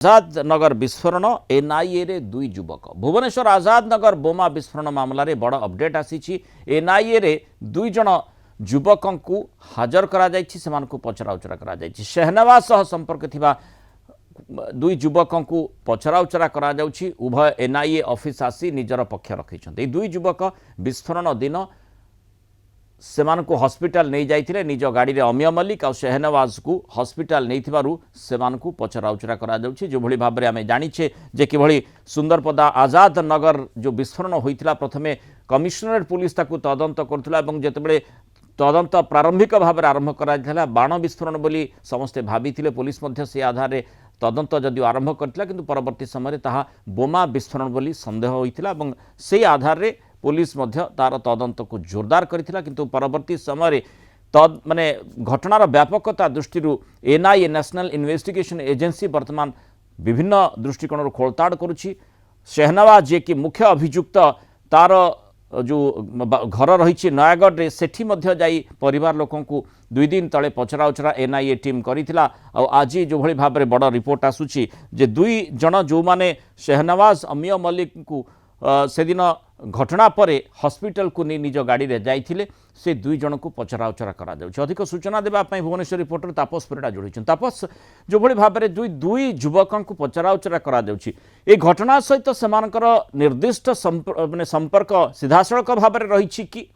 Azad Nagar विस्फोरण NIA रे दुई युवक भुवनेश्वर आजाद नगर बोमा विस्फोरण मामलें बड़ अपडेट आसी एनआईए रे दुई जन युवक को हाजर करा पचराउचरा करा शहनवाज सह संपर्क थिबा दुई युवक को पचराउचरा करा उभय एनआईए ऑफिस आसी निजर पक्ष रखिछन्ते दुई युवक विस्फोरण दिन सेमान को हॉस्पिटल नहीं जाइथिले निज गाड़ी रे अमिय मल्लिक और शहनवाज को हॉस्पिटल नहीं थिबारु सेमान को पचराउचरा करा जाउछि जो भली भाबरे आमे जानिछे जे किभली सुंदरपदा आजाद नगर जो विस्फोरण होइथिला प्रथमे कमिशनरेट पुलिस ताकू तदंत करथिला एवं जेतेबेले तदंत प्रारंभिक भाव आरंभ करा बाण विस्फोरण बोली समस्ते भाविथिले पुलिस मध्य से आधार रे तदंत जदि आरंभ करथिला किंतु परवर्ती समय ताहा बोमा विस्फोरण बोली संदेह होइथिला एवं से आधार रे पुलिस मध्य तार तदंत को जोरदार करथिला किंतु परवर्ती समय माने घटनार व्यापकता दृष्टि एनआईए नेशनल इन्वेस्टिगेशन एजेंसी वर्तमान विभिन्न दृष्टिकोण खोलताड़ करुछि शहनवाज जे कि मुख्य अभियुक्त तार जो घर रही नयागढ़ रे सेठी मध्य जाई परिवार लोकों को 2 दिन तले पचराउचरा एनआईए टीम करिथिला और आज जो भली भाव में बड़ रिपोर्ट आसुछि जे 2 जन जो माने शहनवाज अमिय मल्लिक को से दिन घटना पर हॉस्पिटल को नहीं निज गाड़ी रे जाइथिले से 2 जन को पचराउचरा करा जाउछि अधिक सूचना देबा पई भुवनेश्वर रिपोर्टर तापस परिडा जोड़िछन तापस जो भली भाव में दुई युवक को पचराउचरा करा जाउछि ए घटना सहित सेमानकर निर्दिष्ट माने संपर्क सीधासळख भाव में रहिछि कि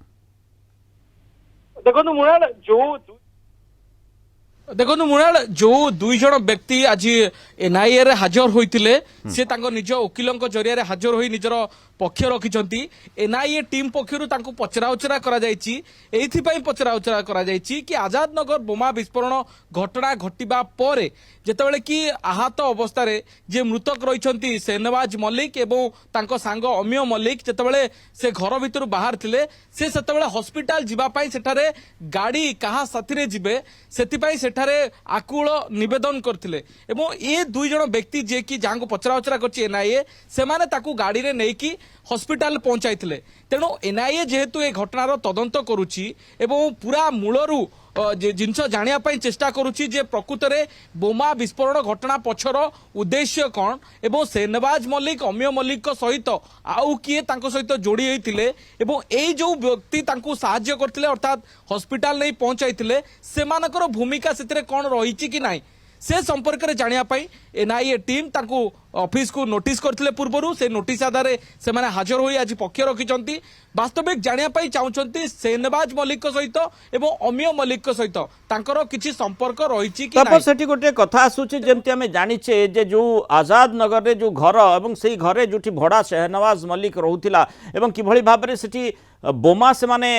देखो मुणाल जो 2 जन व्यक्ति आज एनआईए रे हाजर होइतिले से तांको निज वकीलों जरिया हाजर होई निजर पक्ष रखिछंती एनआईए टीम पक्षरु तांको पचराउचरा करा जायछि एथिपई पचराउचरा करा जायछि कि आजाद नगर बोमा विस्फोरण घटना घटिबा परे जेतेबेले कि आहत अवस्था रे जे मृतक रहिछंती शहनवाज मल्लिक एवं तांको सांग अमिय मल्लिक जेतेबेले से घर भितर बाहर थिले से सेतेबेले हॉस्पिटल जिबा पई सेठारे गाड़ी कहा साथी रे जिबे सेतिपई सेठारे आकुल निवेदन करथिले एवं ए 2 जन व्यक्ति जे कि जांको पचराउचरा करछि एनआईए से माने ताकू गाड़ी रे नेकी हॉस्पिटल पहुंचाइथिले तेणु एनआईए जेहेतु ए घटनार तदंत करुछि एवं पूरा मूलरू जिनस जानिया पई चेष्टा करुछि जे प्रकृत रे बोमा विस्फोरण घटना पछर उद्देश्य कौन एवं शहनवाज मल्लिक अमिय मल्लिक सहित आउ किए तांको सहित जोड़ी होइतिले एवं एई जो व्यक्ति तांको सहाय्य करथिले अर्थात हॉस्पिटल नहीं पहुंचाइथिले सेमानकर भूमिका सेतरे कौन रहिछि कि नाही से संपर्क में जानिया पई एनआईए टीम तांको ऑफिस को नोटिस करथिले पूर्वरु से नोटिस आधार से माने हाजर होई आज पक्ष रखिचंती वास्तविक जानिया पई चाहुचंती शहनवाज मल्लिक सहित एवं अमिय मल्लिक सहित तांकर किछि संपर्क रहिछि कि नाही सेठी गोटे कथा आसुछि जेमति हमें जानिछे जे जो आजाद नगर रे जो घर एवं सेही घरे जोठी भड़ा शहनवाज मल्लिक रहउथिला एवं किभली भाबरे सेठी बोमा से माने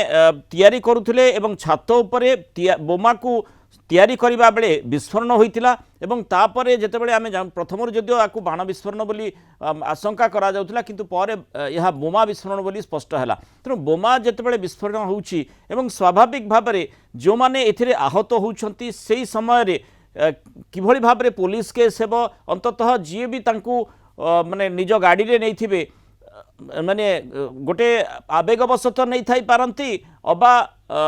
तयारी करूथिले एवं छात उपरे बोमा को तैयारी करबा बेले विस्फोरण होइतिला एवं तापरे जेतेबेले आमे प्रथमर जदियो आकु बाण विस्फोरण बोली आशंका करा जाउतिला किंतु परे यह बोमा विस्फोरण बोली स्पष्ट हैला तेणु बोमा जेतेबेले विस्फोरण होउछि एवं स्वाभाविक भाबरे जो माने एथिरे आहत होउछंती सेही समय रे किभली भाबरे पुलिस केस हेबो अंततः जी भी तांकु माने निज गाड़ी रे नैथिबे माने गोटे आवेगवशत नहीं थाई पारंती अबा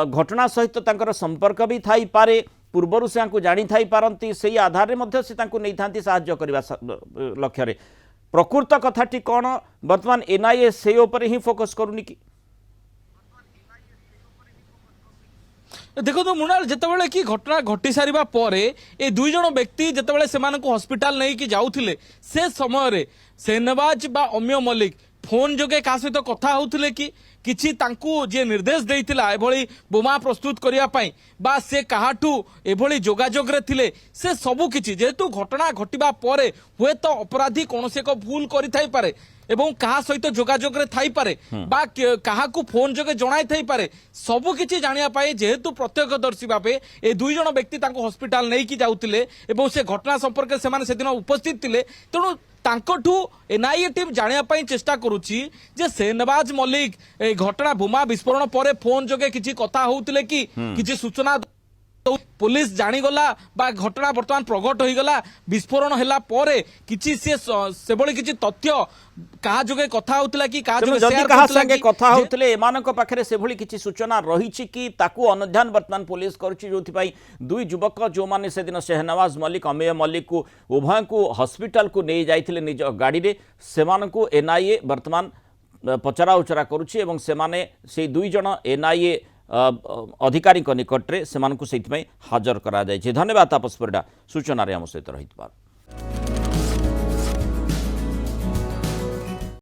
घटना सहित तांकर संपर्क भी थाई पारे पूर्वर से जानी थाई पारंती से आधार में से नहीं था साहाय्य करने लक्ष्य रे प्रकृत कथाटी कौन वर्तमान एनआईए से ही फोकस करूनी कि देखो तो मुनाल जेतेबेले कि घटना घटी सारिबा परे ए 2 जन व्यक्ति जेतेबेले सेमान को हॉस्पिटल नहीं कि जाउथिले से समय रे शहनवाज बा अमिय मल्लिक फोन जोगे का सहित कथा होउथिले कि किछि तांकू जे निर्देश देइथिला एभली बोमा प्रस्तुत करिया पई बा से काहाठू एभली जोगाजोग रे थिले से सबु किछि जेतु घटना घटिबा परे हुए तो अपराधी कोनसे को भूल करि थाई पारे एवं कहा सहित जोगाजोग रे थाई पारे बा कहा को फोन जोगे जणाई थाई पारे सबु किछि जानिया पाए जेहेतु प्रत्यक्षदर्शी भाबे ए 2 जन व्यक्ति तांको हॉस्पिटल नै कि जाउतिले एवं से घटना संपर्क से माने सेदिन उपस्थित थिले तेणु तांकोठू एनआईए टीम जानिया पाई चेष्टा करुछि जे शहनवाज मल्लिक ए घटना बोमा विस्फोरण परे फोन जोगे किछि कथा होउतिले कि किछि सूचना पुलिस जाणीगला बा घटना बर्तमान प्रगट होईगला विस्फोरण ହେଲା ପରେ କିଛି ସେଭଳି କିଛି ତଥ୍ୟ କାହା ଯୋगे କଥା होतला कि काहा जोगे जदि शेयर कहा करतला संगे कि कथा होतले एमानक पाखरे सेभली किछि सूचना रहिछि कि ताकू अनुध्यान वर्तमान पुलिस करूछि जोथि पई दुई युवक जो माने से दिन शहनवाज मलिक अमेय मलिक को उभय को हॉस्पिटल को नहीं जाइथिले निज गाड़ी रे सेमानकु एनआईए वर्तमान पचरा उचरा करुछि एवं सेमाने से दुई जन एनआईए अधिकारी निकटरे सेमानकु सेइथमै हाजर करा जायछि। धन्यवाद तापस परिडा सूचना रे हम सहित रहितबार।